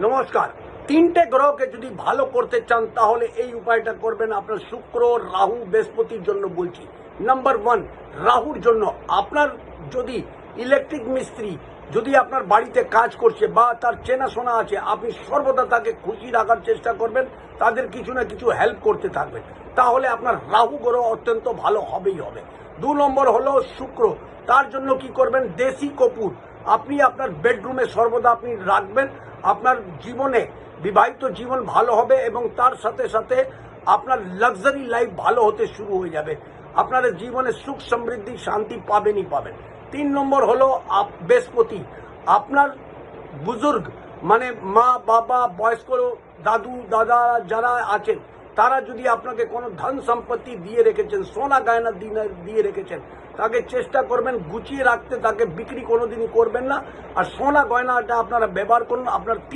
নমস্কার। তিনটে গ্রহকে যদি ভালো করতে চান তাহলে এই উপায়টা করবেন। আপনার শুক্র, রাহু, বৃহস্পতির জন্য বলছি। নাম্বার ওয়ান, রাহুর জন্য আপনার যদি ইলেকট্রিক মিস্ত্রি যদি আপনার বাড়িতে কাজ করছে বা তার চেনাশোনা আছে, আপনি সর্বদা তাকে খুশি রাখার চেষ্টা করবেন, তাদের কিছু না কিছু হেল্প করতে থাকবেন, তাহলে আপনার রাহু গ্রহ অত্যন্ত ভালো হবেই হবে। 2 নম্বর হলো শুক্র। তার জন্য কি করবেন, দেশি কপুর আপনি আপনার বেডরুমে সর্বদা আপনি রাখবেন। আপনার জীবনে বিবাহিত জীবন ভালো হবে এবং তার সাথে সাথে আপনার লাক্সারি লাইফ ভালো হতে শুরু হয়ে যাবে। আপনার জীবনে সুখ সমৃদ্ধি শান্তি পাবেনই পাবেন। 3 নম্বর হলো বৃহস্পতি। আপনার বুজুর্গ মানে মা বাবা, বয়স্ক দাদু দাদা যারা আছেন, তারা যদি আপনাকে কোনো ধন সম্পত্তি দিয়ে রেখেছেন, সোনা গয়না দিয়ে রেখেছেন, তাকে চেষ্টা করবেন গুছিয়ে রাখতে, তাকে বিক্রি কোনোদিনই করবেন না। আর সোনা গয়নাটা আপনারা ব্যবহার করুন। আপনার